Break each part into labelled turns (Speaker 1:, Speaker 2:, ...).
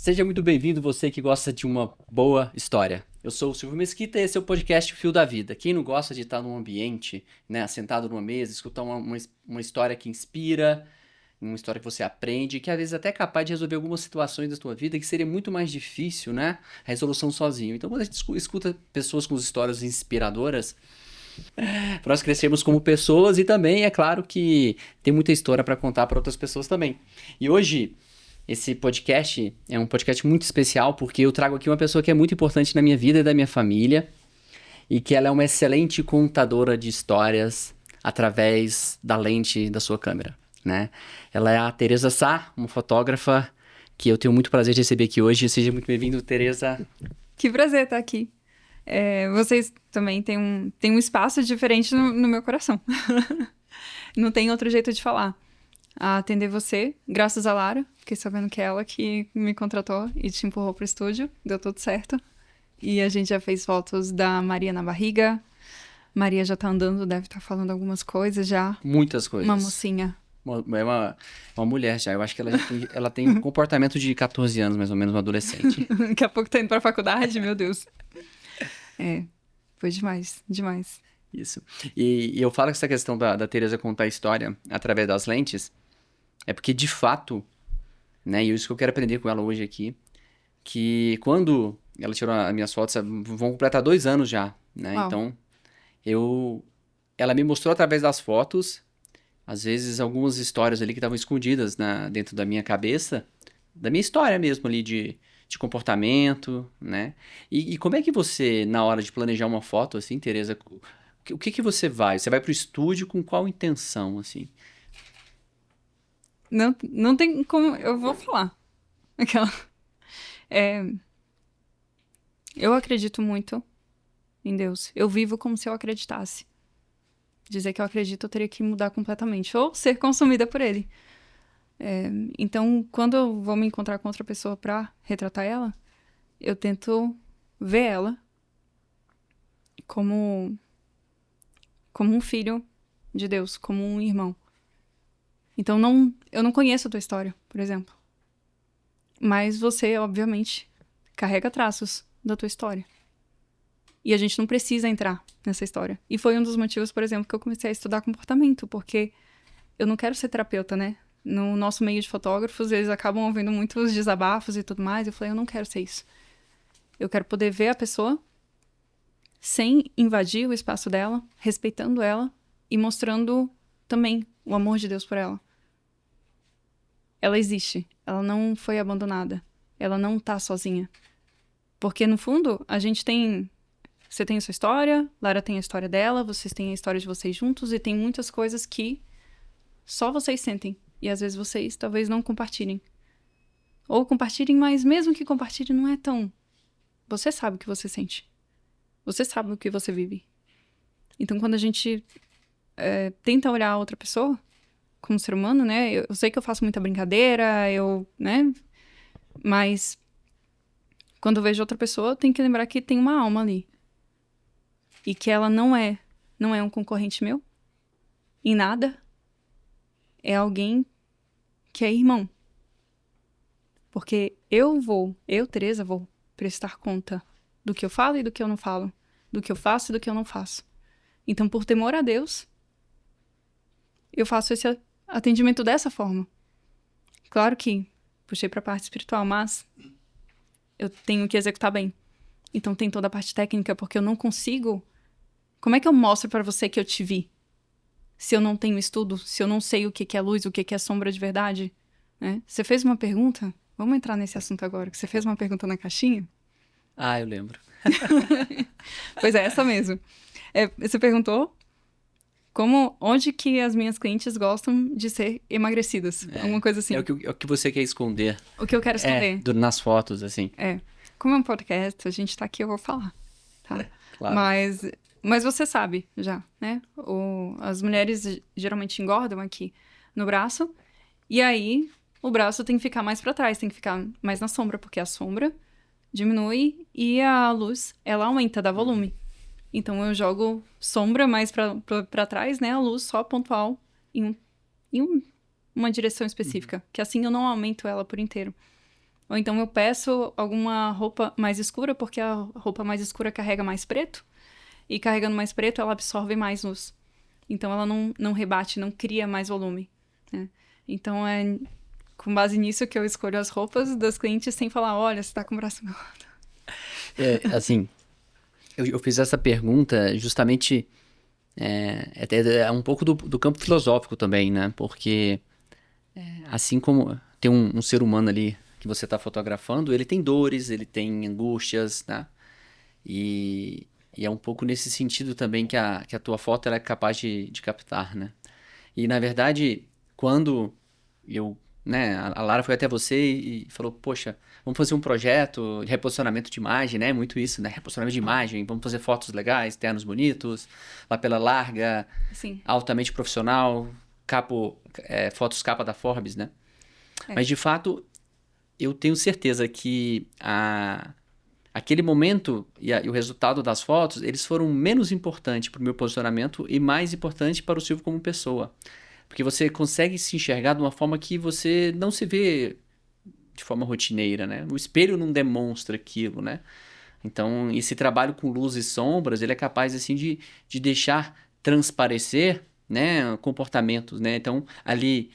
Speaker 1: Seja muito bem-vindo, você que gosta de uma boa história. Eu sou o Silvio Mesquita e esse é o podcast Fio da Vida. Quem não gosta de estar num ambiente, né, sentado numa mesa, escutar uma história que inspira, uma história que você aprende, que às vezes até é capaz de resolver algumas situações da sua vida que seria muito mais difícil, né, a resolução sozinho. Então, quando a gente escuta pessoas com histórias inspiradoras, nós crescemos como pessoas e também, é claro que tem muita história para contar para outras pessoas também. E hoje, esse podcast é um podcast muito especial porque eu trago aqui uma pessoa que é muito importante na minha vida e da minha família e que ela é uma excelente contadora de histórias através da lente da sua câmera, né? Ela é a Teresa Sá, uma fotógrafa que eu tenho muito prazer de receber aqui hoje. Seja muito bem-vindo, Teresa.
Speaker 2: Que prazer estar aqui. Vocês também têm um espaço diferente no meu coração. Não tem outro jeito de falar. A atender você, graças a Lara, fiquei sabendo que é ela que me contratou e te empurrou pro estúdio, deu tudo certo. E a gente já fez fotos da Maria na barriga. Maria já tá andando, deve estar falando algumas coisas já.
Speaker 1: Muitas coisas.
Speaker 2: Uma mocinha.
Speaker 1: É uma mulher já. Eu acho que ela tem um comportamento de 14 anos, mais ou menos, uma adolescente.
Speaker 2: Daqui a pouco tá indo pra faculdade, meu Deus. Foi demais, demais.
Speaker 1: Isso. E eu falo que essa questão da Teresa contar a história através das lentes é porque, de fato, né, e isso que eu quero aprender com ela hoje aqui, que quando ela tirou as minhas fotos, vão completar 2 anos já, né?
Speaker 2: Uau.
Speaker 1: Então, ela me mostrou através das fotos, às vezes, algumas histórias ali que estavam escondidas dentro da minha cabeça, da minha história mesmo ali de comportamento, né? E como é que você, na hora de planejar uma foto, assim, Teresa, o que você vai? Você vai pro estúdio com qual intenção, assim?
Speaker 2: Não tem como... Eu vou falar. Aquela... Eu acredito muito em Deus. Eu vivo como se eu acreditasse. Dizer que eu acredito, eu teria que mudar completamente. Ou ser consumida por ele. Então, quando eu vou me encontrar com outra pessoa pra retratar ela, eu tento ver ela como um filho de Deus, como um irmão. Então, eu não conheço a tua história, por exemplo. Mas você, obviamente, carrega traços da tua história. E a gente não precisa entrar nessa história. E foi um dos motivos, por exemplo, que eu comecei a estudar comportamento, porque eu não quero ser terapeuta, né? No nosso meio de fotógrafos, eles acabam ouvindo muitos desabafos e tudo mais. Eu falei, eu não quero ser isso. Eu quero poder ver a pessoa sem invadir o espaço dela, respeitando ela e mostrando também o amor de Deus por ela. Ela existe. Ela não foi abandonada. Ela não tá sozinha. Porque, no fundo, a gente tem... Você tem a sua história, Lara tem a história dela, vocês têm a história de vocês juntos e tem muitas coisas que só vocês sentem. E, às vezes, vocês talvez não compartilhem. Ou compartilhem, mas mesmo que compartilhem, não é tão... Você sabe o que você sente. Você sabe o que você vive. Então, quando a gente tenta olhar a outra pessoa como ser humano, né? Eu sei que eu faço muita brincadeira, né? Mas quando eu vejo outra pessoa, eu tenho que lembrar que tem uma alma ali. E que ela não é um concorrente meu. Em nada. É alguém que é irmão. Porque eu, Teresa, vou prestar conta do que eu falo e do que eu não falo. Do que eu faço e do que eu não faço. Então, por temor a Deus, eu faço esse atendimento dessa forma. Claro que puxei pra parte espiritual, mas eu tenho que executar bem. Então tem toda a parte técnica, porque eu não consigo... Como é que eu mostro pra você que eu te vi? Se eu não tenho estudo, se eu não sei o que é luz, o que é sombra de verdade, né? Você fez uma pergunta? Vamos entrar nesse assunto agora, que você fez uma pergunta na caixinha?
Speaker 1: Ah, eu lembro.
Speaker 2: Pois é, essa mesmo. Você perguntou onde que as minhas clientes gostam de ser emagrecidas. Alguma coisa assim.
Speaker 1: É o que você quer esconder.
Speaker 2: O que eu quero esconder.
Speaker 1: Nas fotos, assim.
Speaker 2: Como é um podcast, a gente tá aqui, eu vou falar. Tá?
Speaker 1: Claro.
Speaker 2: Mas você sabe já, né? As mulheres geralmente engordam aqui no braço. E aí, o braço tem que ficar mais pra trás, tem que ficar mais na sombra, porque a sombra diminui e a luz, ela aumenta, dá volume. Então, eu jogo sombra mais pra trás, né? A luz só pontual em uma direção específica. Que assim eu não aumento ela por inteiro. Ou então eu peço alguma roupa mais escura, porque a roupa mais escura carrega mais preto. E carregando mais preto, ela absorve mais luz. Então ela não rebate, não cria mais volume, né? Então é com base nisso que eu escolho as roupas das clientes sem falar, olha, você tá com o braço meu.
Speaker 1: Assim, eu fiz essa pergunta justamente é um pouco do campo filosófico também, né? Porque assim como tem um ser humano ali que você está fotografando, ele tem dores, ele tem angústias, né? E é um pouco nesse sentido também que a tua foto ela é capaz de captar, né? E na verdade, quando eu, né, a Lara foi até você e falou, poxa, vamos fazer um projeto de reposicionamento de imagem, né? Muito isso, né? Reposicionamento de imagem, vamos fazer fotos legais, ternos bonitos, lapela larga,
Speaker 2: Sim.
Speaker 1: altamente profissional, fotos capa da Forbes, né?
Speaker 2: É.
Speaker 1: Mas de fato, eu tenho certeza que aquele momento e o resultado das fotos, eles foram menos importantes para o meu posicionamento e mais importante para o Silvio como pessoa. Porque você consegue se enxergar de uma forma que você não se vê de forma rotineira, né? O espelho não demonstra aquilo, né? Então, esse trabalho com luz e sombras, ele é capaz, assim, de deixar transparecer, né, comportamentos, né? Então, ali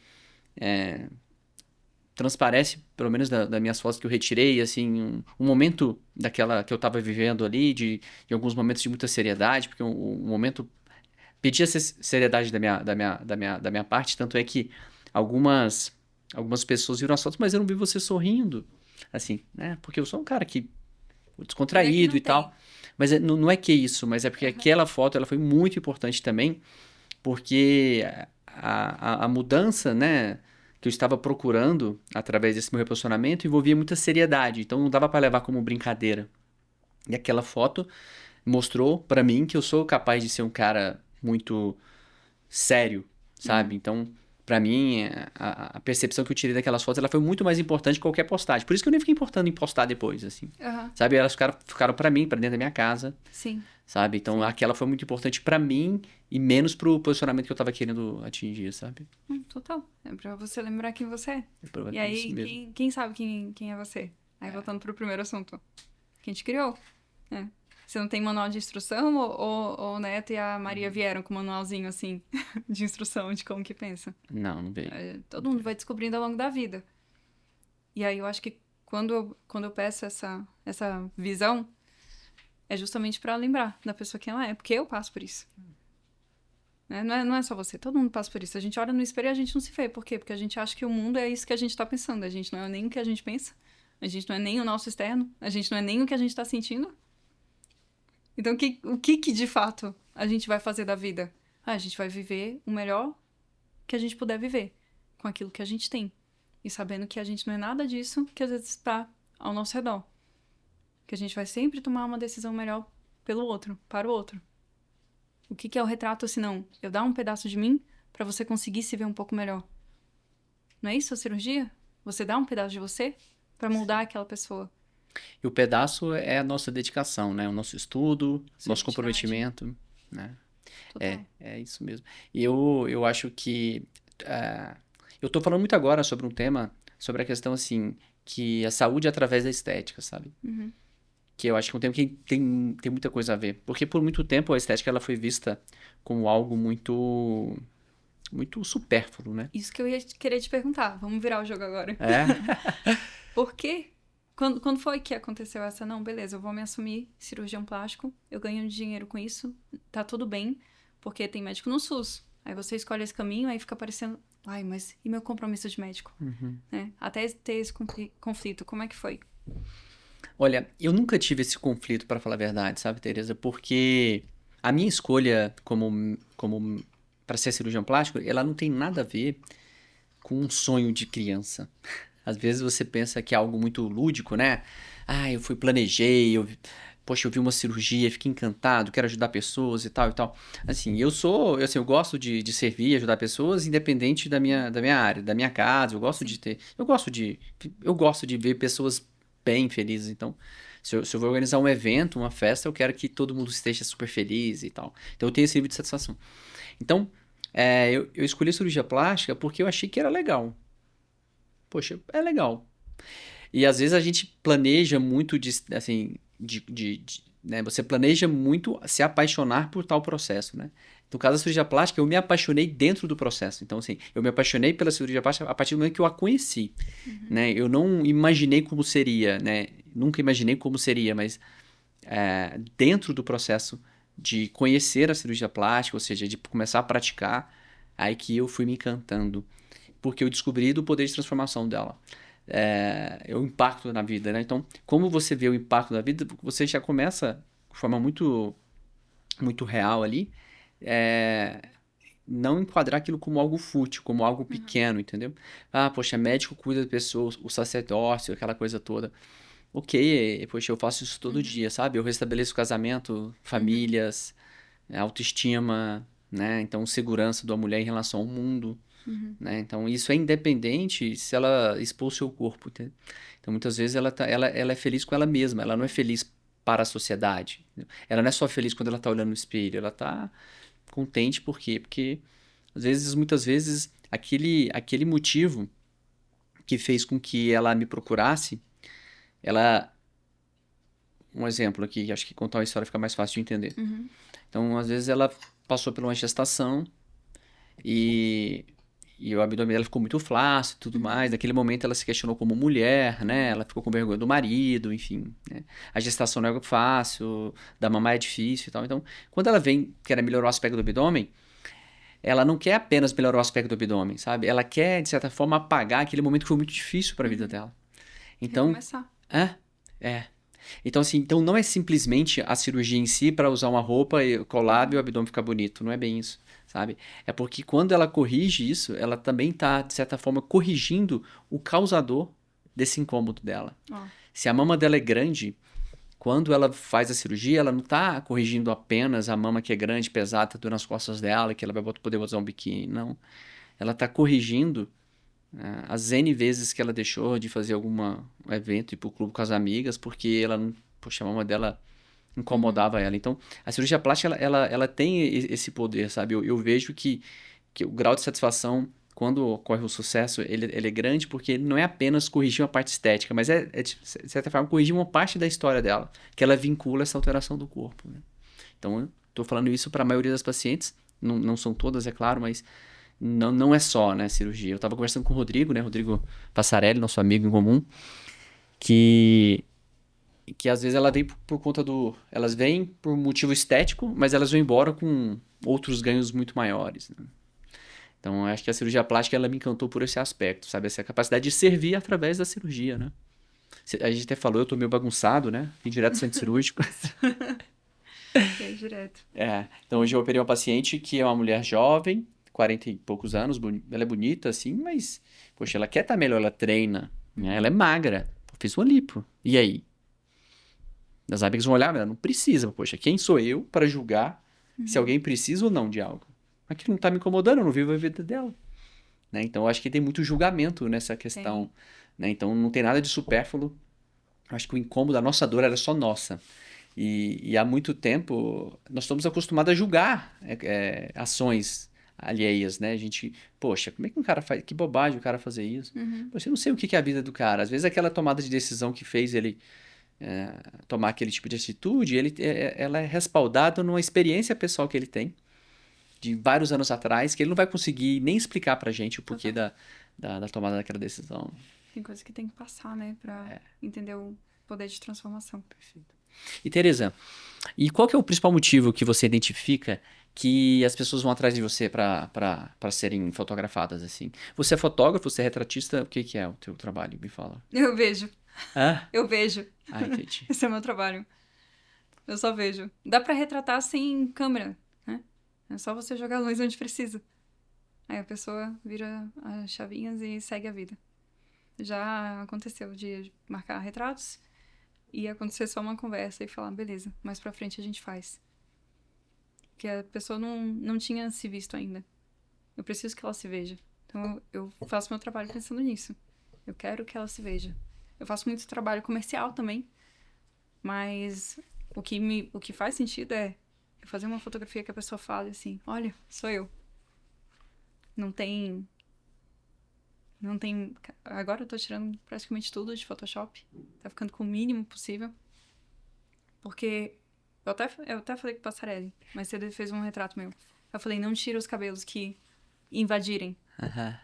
Speaker 1: transparece, pelo menos das minhas fotos que eu retirei, assim, um momento daquela que eu estava vivendo ali, de alguns momentos de muita seriedade, porque um momento pedia seriedade da minha parte, tanto é que algumas pessoas viram as fotos, mas eu não vi você sorrindo, assim, né? Porque eu sou um cara que
Speaker 2: Não é que
Speaker 1: descontraído
Speaker 2: não
Speaker 1: e
Speaker 2: tem.
Speaker 1: tal, mas não é que isso, mas é porque aquela foto ela foi muito importante também, porque a mudança, né, que eu estava procurando através desse meu reposicionamento envolvia muita seriedade, então não dava para levar como brincadeira. E aquela foto mostrou para mim que eu sou capaz de ser um cara muito sério, sabe? Então, pra mim, a percepção que eu tirei daquelas fotos, ela foi muito mais importante que qualquer postagem. Por isso que eu nem fiquei importando em postar depois, assim.
Speaker 2: Aham.
Speaker 1: Sabe? Elas ficaram pra mim, pra dentro da minha casa,
Speaker 2: Sim.
Speaker 1: sabe? Então, aquela foi muito importante pra mim e menos pro posicionamento que eu tava querendo atingir, sabe?
Speaker 2: Total. É pra você lembrar quem você é. E
Speaker 1: Isso
Speaker 2: aí,
Speaker 1: mesmo.
Speaker 2: quem sabe quem é você? Aí, voltando pro primeiro assunto. Quem te criou? Né? Você não tem manual de instrução ou o Neto e a Maria vieram com um manualzinho, assim, de instrução de como que pensa?
Speaker 1: Não veio.
Speaker 2: Todo mundo vai descobrindo ao longo da vida. E aí, eu acho que quando eu peço essa visão, é justamente pra lembrar da pessoa quem ela é. Porque eu passo por isso. Né? Não é só você, todo mundo passa por isso. A gente olha no espelho e a gente não se vê. Por quê? Porque a gente acha que o mundo é isso que a gente tá pensando. A gente não é nem o que a gente pensa. A gente não é nem o nosso externo. A gente não é nem o que a gente tá sentindo. Então, o que de fato a gente vai fazer da vida? A gente vai viver o melhor que a gente puder viver. Com aquilo que a gente tem. E sabendo que a gente não é nada disso que às vezes está ao nosso redor. Que a gente vai sempre tomar uma decisão melhor pelo outro, para o outro. O que é o retrato, se não eu dar um pedaço de mim pra você conseguir se ver um pouco melhor? Não é isso a cirurgia? Você dá um pedaço de você pra moldar aquela pessoa.
Speaker 1: E o pedaço é a nossa dedicação, né? O nosso estudo,
Speaker 2: Sua
Speaker 1: nosso
Speaker 2: identidade.
Speaker 1: comprometimento, né?
Speaker 2: Total.
Speaker 1: É isso mesmo. E eu acho que eu tô falando muito agora sobre um tema, sobre a questão, assim, que a saúde é através da estética, sabe?
Speaker 2: Uhum.
Speaker 1: Que eu acho que é um tema que tem muita coisa a ver. Porque por muito tempo a estética ela foi vista como algo muito supérfluo, né?
Speaker 2: Isso que eu ia querer te perguntar. Vamos virar o jogo agora.
Speaker 1: É.
Speaker 2: Por quê? Quando foi que aconteceu essa? Não, beleza, eu vou me assumir cirurgião plástico, eu ganho dinheiro com isso, tá tudo bem, porque tem médico no SUS. Aí você escolhe esse caminho, aí fica parecendo, ai, mas e meu compromisso de médico? Né? Até ter esse conflito, como é que foi?
Speaker 1: Olha, eu nunca tive esse conflito, pra falar a verdade, sabe, Tereza? Porque a minha escolha como para ser cirurgião plástico, ela não tem nada a ver com um sonho de criança. Às vezes você pensa que é algo muito lúdico, né? Ah, planejei, poxa, eu vi uma cirurgia, fiquei encantado, quero ajudar pessoas e tal e tal. Assim, eu gosto de servir, ajudar pessoas, independente da minha área, da minha casa, eu gosto de ver pessoas bem felizes. Então, se eu vou organizar um evento, uma festa, eu quero que todo mundo esteja super feliz e tal. Então, eu tenho esse nível de satisfação. Então, eu escolhi cirurgia plástica porque eu achei que era legal. Poxa, é legal. E às vezes a gente planeja muito assim, né? Você planeja muito se apaixonar por tal processo, né? No caso da cirurgia plástica, eu me apaixonei dentro do processo. Então, assim, eu me apaixonei pela cirurgia plástica a partir do momento que eu a conheci, né? Eu não imaginei como seria, né? Nunca imaginei como seria, mas dentro do processo de conhecer a cirurgia plástica, ou seja, de começar a praticar, aí que eu fui me encantando, porque eu descobri do poder de transformação dela. O impacto na vida, né? Então, como você vê o impacto na vida, você já começa de forma muito, muito real ali, não enquadrar aquilo como algo fútil, como algo pequeno, entendeu? Ah, poxa, médico cuida da pessoa, o sacerdócio, aquela coisa toda. Ok, poxa, eu faço isso todo dia, sabe? Eu restabeleço casamento, famílias, autoestima, né? Então, segurança da mulher em relação ao mundo, né? Então, isso é independente se ela expor o seu corpo, entendeu? Então, muitas vezes ela é feliz com ela mesma, ela não é feliz para a sociedade, entendeu? Ela não é só feliz quando ela está olhando no espelho, ela está contente, por quê? Porque, muitas vezes, aquele motivo que fez com que ela me procurasse, ela... Um exemplo aqui, acho que contar uma história fica mais fácil de entender. Então, às vezes, ela passou por uma gestação e, e o abdômen dela ficou muito flácido e tudo mais. Naquele momento, ela se questionou como mulher, né? Ela ficou com vergonha do marido, enfim, né? A gestação não é algo fácil, dar mamar é difícil e tal. Então, quando ela vem, quer melhorar o aspecto do abdômen, ela não quer apenas melhorar o aspecto do abdômen, sabe? Ela quer, de certa forma, apagar aquele momento que foi muito difícil para a vida dela. Então,
Speaker 2: Recomeçar.
Speaker 1: é. Então, assim, então não é simplesmente a cirurgia em si para usar uma roupa e colar e o abdômen ficar bonito. Não é bem isso, sabe? É porque quando ela corrige isso, ela também está, de certa forma, corrigindo o causador desse incômodo dela. Se a mama dela é grande, quando ela faz a cirurgia, ela não está corrigindo apenas a mama que é grande, pesada, tá nas costas dela, que ela vai poder usar um biquíni. Não. Ela está corrigindo as N vezes que ela deixou de fazer algum evento, ir pro clube com as amigas, porque ela não, poxa, a mama dela incomodava ela. Então, a cirurgia plástica, ela tem esse poder, sabe? Eu vejo que o grau de satisfação, quando ocorre o sucesso, ele é grande porque não é apenas corrigir uma parte estética, mas de certa forma, corrigir uma parte da história dela, que ela vincula essa alteração do corpo, né? Então, eu tô falando isso para a maioria das pacientes, não são todas, é claro, mas não é só, né, cirurgia. Eu tava conversando com o Rodrigo, né, Rodrigo Passarelli, nosso amigo em comum, que às vezes ela vem por conta do... Elas vêm por motivo estético, mas elas vão embora com outros ganhos muito maiores, né? Então, eu acho que a cirurgia plástica, ela me encantou por esse aspecto, sabe? Essa capacidade de servir através da cirurgia, né? A gente até falou, eu tô meio bagunçado, né? Vim direto do centro cirúrgico.
Speaker 2: É direto.
Speaker 1: Então hoje eu operei uma paciente que é uma mulher jovem, 40 e poucos anos, ela é bonita assim, mas, poxa, ela quer estar melhor, ela treina, né? Ela é magra, fiz uma lipo. E aí? As amigas vão olhar, mas ela não precisa, poxa, quem sou eu para julgar se alguém precisa ou não de algo? Aquilo não tá me incomodando, eu não vivo a vida dela, né? Então eu acho que tem muito julgamento nessa questão, né? Então não tem nada de supérfluo. Eu acho que o incômodo, a nossa dor, ela é só nossa. E há muito tempo nós estamos acostumados a julgar ações alheias, né? A gente, poxa, como é que um cara faz? Que bobagem o cara fazer isso. Poxa, eu não sei o que é a vida do cara. Às vezes aquela tomada de decisão que fez ele tomar aquele tipo de atitude, ela é respaldada numa experiência pessoal que ele tem de vários anos atrás, que ele não vai conseguir nem explicar pra gente o porquê da tomada daquela decisão.
Speaker 2: Tem coisa que tem que passar, né? Pra entender o poder de transformação.
Speaker 1: Perfeito. E Tereza, e qual que é o principal motivo que você identifica que as pessoas vão atrás de você para serem fotografadas assim? Você é fotógrafo, você é retratista, o que é o teu trabalho? Me fala.
Speaker 2: Eu vejo.
Speaker 1: Ah?
Speaker 2: Eu vejo.
Speaker 1: Entendi.
Speaker 2: Esse é o meu trabalho. Eu só vejo. Dá pra retratar sem câmera, né? É só você jogar a luz onde precisa. Aí a pessoa vira as chavinhas e segue a vida. Já aconteceu de marcar retratos e acontecer só uma conversa e falar, beleza, mais pra frente a gente faz. Porque a pessoa não tinha se visto ainda. Eu preciso que ela se veja. Então eu faço meu trabalho pensando nisso. Eu quero que ela se veja. Eu faço muito trabalho comercial também, mas o que faz sentido é eu fazer uma fotografia que a pessoa fale assim, olha, sou eu. Não tem Não tem... Agora eu tô tirando praticamente tudo de Photoshop. Tá ficando com o mínimo possível. Porque eu até falei com o Passarelli, mas ele fez um retrato meu. Eu falei, não tira os cabelos que invadirem,
Speaker 1: Aham.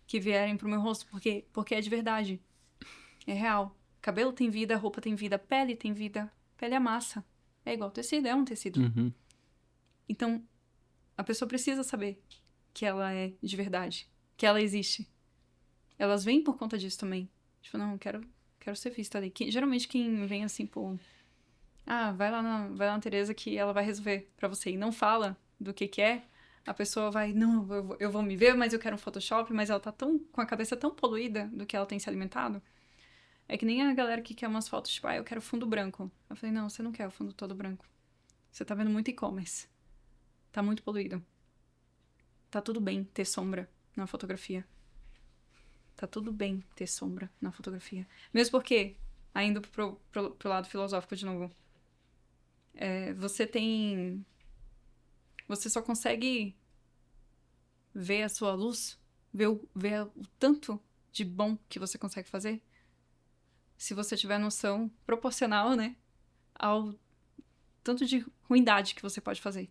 Speaker 2: que vierem pro meu rosto, porque é de verdade. É real. Cabelo tem vida, roupa tem vida, pele tem vida. Pele é massa. É igual tecido, é um tecido.
Speaker 1: Uhum.
Speaker 2: Então, a pessoa precisa saber que ela é de verdade, que ela existe. Elas vêm por conta disso também. Tipo, não, quero ser vista ali. Geralmente quem vem assim, pô... Ah, vai lá na Tereza que ela vai resolver pra você. E não fala do que é. A pessoa vai, não, eu vou me ver, mas eu quero um Photoshop. Mas ela tá com a cabeça tão poluída do que ela tem se alimentado. É que nem a galera que quer umas fotos, tipo, eu quero fundo branco. Eu falei, não, você não quer o fundo todo branco. Você tá vendo muito e-commerce. Tá muito poluído. Tá tudo bem ter sombra na fotografia. Tá tudo bem ter sombra na fotografia. Mesmo porque, ainda pro lado filosófico de novo, você só consegue ver a sua luz, ver o tanto de bom que você consegue fazer, se você tiver noção proporcional, né, ao tanto de ruindade que você pode fazer.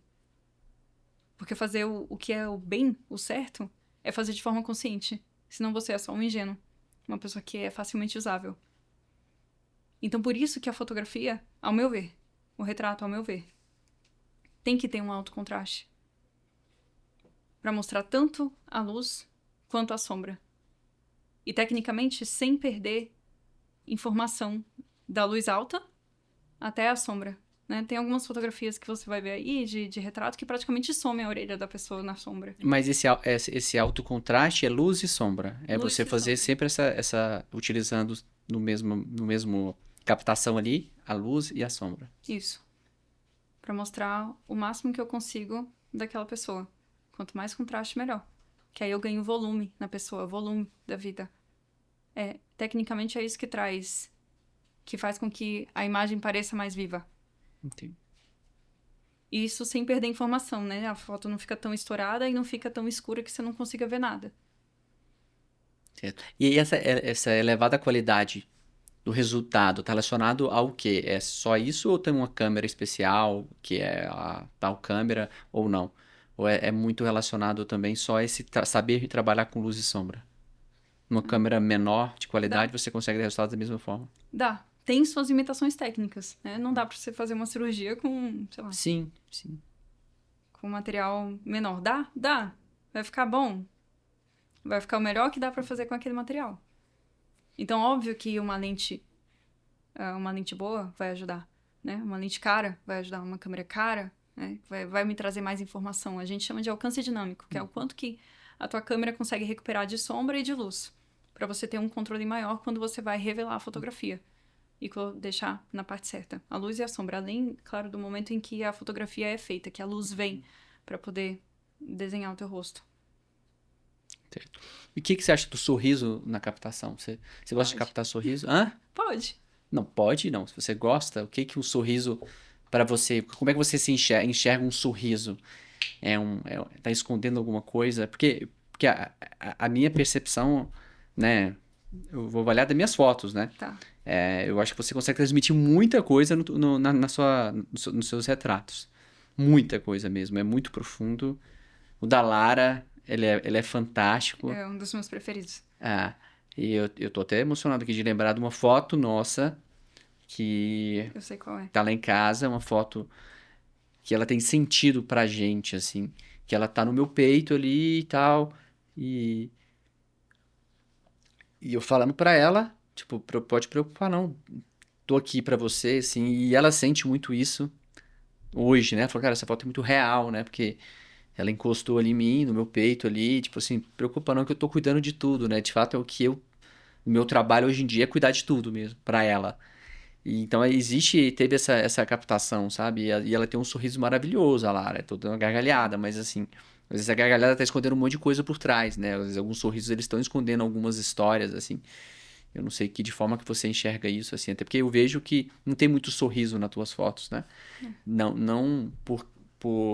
Speaker 2: Porque fazer o que é o bem, o certo, é fazer de forma consciente. Senão você é só um ingênuo. Uma pessoa que é facilmente usável. Então, por isso que a fotografia, ao meu ver, o retrato, ao meu ver, tem que ter um alto contraste. Para mostrar tanto a luz quanto a sombra. E, tecnicamente, sem perder informação da luz alta até a sombra. Né? Tem algumas fotografias que você vai ver aí de retrato que praticamente some a orelha da pessoa na sombra.
Speaker 1: Mas esse alto contraste é luz e sombra. É
Speaker 2: Luz
Speaker 1: você
Speaker 2: e
Speaker 1: fazer
Speaker 2: sombra.
Speaker 1: sempre utilizando no mesmo captação ali, a luz e a sombra.
Speaker 2: Isso. Pra mostrar o máximo que eu consigo daquela pessoa. Quanto mais contraste, melhor. Que aí eu ganho volume na pessoa, volume da vida. Tecnicamente é isso que faz com que a imagem pareça mais viva.
Speaker 1: Entendi.
Speaker 2: Isso sem perder informação, né? A foto não fica tão estourada e não fica tão escura que você não consiga ver nada.
Speaker 1: Certo. E aí essa elevada qualidade do resultado tá relacionado ao quê? É só isso ou tem uma câmera especial que é a tal câmera ou não? Ou é muito relacionado também só a esse saber trabalhar com luz e sombra? Numa câmera menor de qualidade
Speaker 2: Dá.
Speaker 1: você consegue ter resultados da mesma forma?
Speaker 2: Dá. Tem suas limitações técnicas, né? Não dá pra você fazer uma cirurgia com, sei lá,
Speaker 1: Sim, sim.
Speaker 2: com material menor. Dá? Dá. Vai ficar bom? Vai ficar o melhor que dá pra fazer com aquele material. Então, óbvio que uma lente boa vai ajudar, né? Uma lente cara vai ajudar, uma câmera cara, né? Vai me trazer mais informação. A gente chama de alcance dinâmico, que é o quanto que a tua câmera consegue recuperar de sombra e de luz, para você ter um controle maior quando você vai revelar a fotografia e deixar na parte certa. A luz e a sombra, além, claro, do momento em que a fotografia é feita, que a luz vem para poder desenhar o teu rosto.
Speaker 1: Certo. E o que você acha do sorriso na captação? Você gosta de
Speaker 2: Pode.
Speaker 1: captar sorriso? Hã?
Speaker 2: Pode.
Speaker 1: Não, pode não. Se você gosta, o que que um sorriso para você, como é que você se enxerga um sorriso? Tá escondendo alguma coisa? Porque a minha percepção, né, eu vou avaliar das minhas fotos, né?
Speaker 2: Tá.
Speaker 1: Eu acho que você consegue transmitir muita coisa nos seus retratos. Muita coisa mesmo, é muito profundo. O da Lara, ele é fantástico.
Speaker 2: É um dos meus preferidos.
Speaker 1: Ah, e eu tô até emocionado aqui de lembrar de uma foto nossa que
Speaker 2: Eu sei qual é.
Speaker 1: tá lá em casa, uma foto que ela tem sentido pra gente, assim, que ela tá no meu peito ali e tal, e, e eu falando pra ela, tipo, pode preocupar não, tô aqui pra você, assim, e ela sente muito isso hoje, né? Ela falou, cara, essa foto é muito real, né? Porque ela encostou ali em mim, no meu peito ali, tipo assim, preocupa não que eu tô cuidando de tudo, né? De fato é o meu trabalho hoje em dia é cuidar de tudo mesmo, pra ela. E, então teve essa captação, sabe? E ela tem um sorriso maravilhoso, a Lara, é toda uma gargalhada, mas assim, às vezes a gargalhada tá escondendo um monte de coisa por trás, né? Às vezes alguns sorrisos eles estão escondendo algumas histórias, assim. Eu não sei de forma que você enxerga isso, assim, até porque eu vejo que não tem muito sorriso nas tuas fotos, né? Não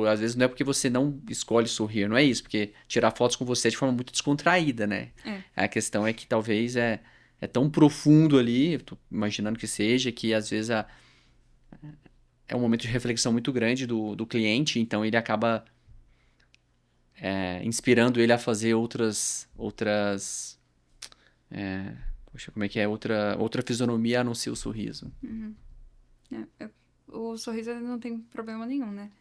Speaker 1: às vezes não é porque você não escolhe sorrir, não é isso, porque tirar fotos com você é de forma muito descontraída, né? A questão é que talvez é tão profundo ali, eu tô imaginando que seja, que às vezes é um momento de reflexão muito grande do cliente, então ele acaba inspirando ele a fazer poxa, como é que é? Outra fisionomia a não ser o sorriso.
Speaker 2: O sorriso ele não tem problema nenhum, né?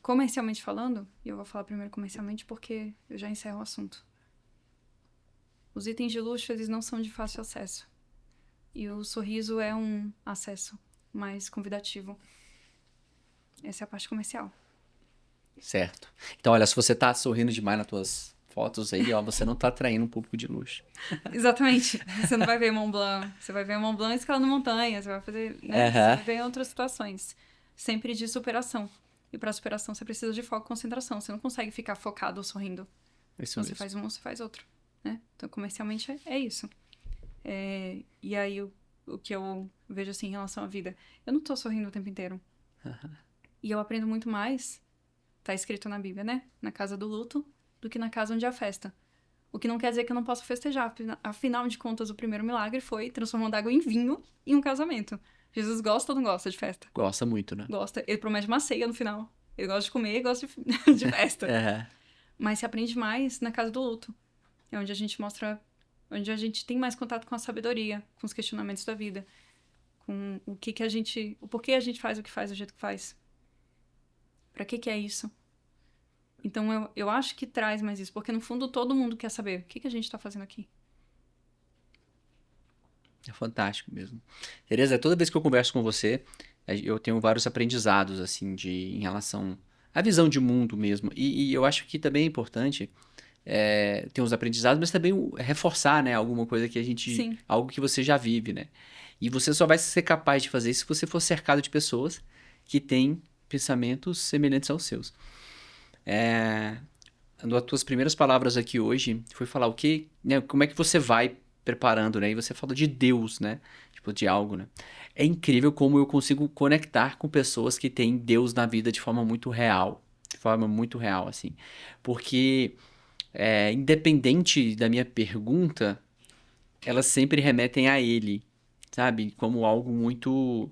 Speaker 2: Comercialmente falando, e eu vou falar primeiro comercialmente porque eu já encerro o assunto. Os itens de luxo, eles não são de fácil acesso. E o sorriso é um acesso mais convidativo. Essa é a parte comercial.
Speaker 1: Certo. Então, olha, se você tá sorrindo demais nas tuas fotos aí, ó, você não tá atraindo um público de luxo.
Speaker 2: Exatamente. Você não vai ver Mont Blanc. Você vai ver Mont Blanc escalando montanha. Você vai fazer, né? Você vai ver outras situações. Sempre de superação. E para superação você precisa de foco e concentração. Você não consegue ficar focado ou sorrindo.
Speaker 1: Isso
Speaker 2: Então
Speaker 1: mesmo.
Speaker 2: você faz um ou você faz outro. Né? Então comercialmente é isso. E aí o que eu vejo assim em relação à vida. Eu não tô sorrindo o tempo inteiro. E eu aprendo muito mais, tá escrito na Bíblia, né? Na casa do luto, do que na casa onde há festa. O que não quer dizer que eu não possa festejar. Afinal de contas, o primeiro milagre foi transformando água em vinho em um casamento. Jesus gosta ou não gosta de festa?
Speaker 1: Gosta muito, né?
Speaker 2: Gosta. Ele promete uma ceia no final. Ele gosta de comer e gosta de festa. Mas se aprende mais na casa do luto. É onde a gente mostra... Onde a gente tem mais contato com a sabedoria, com os questionamentos da vida. Com o que a gente... O porquê a gente faz o que faz do jeito que faz. Pra que é isso? Então, eu acho que traz mais isso. Porque, no fundo, todo mundo quer saber o que a gente tá fazendo aqui.
Speaker 1: É fantástico mesmo. Tereza, toda vez que eu converso com você, eu tenho vários aprendizados, assim, em relação à visão de mundo mesmo. E eu acho que também é importante ter uns aprendizados, mas também reforçar, né? Alguma coisa que a gente...
Speaker 2: Sim.
Speaker 1: Algo que você já vive, né? E você só vai ser capaz de fazer isso se você for cercado de pessoas que têm pensamentos semelhantes aos seus. Uma das tuas primeiras palavras aqui hoje foi falar o que, né? Como é que você vai preparando, né? E você falou de Deus, né? Tipo, de algo, né? É incrível como eu consigo conectar com pessoas que têm Deus na vida de forma muito real. De forma muito real, assim. Porque, independente da minha pergunta, elas sempre remetem a Ele, sabe? Como algo muito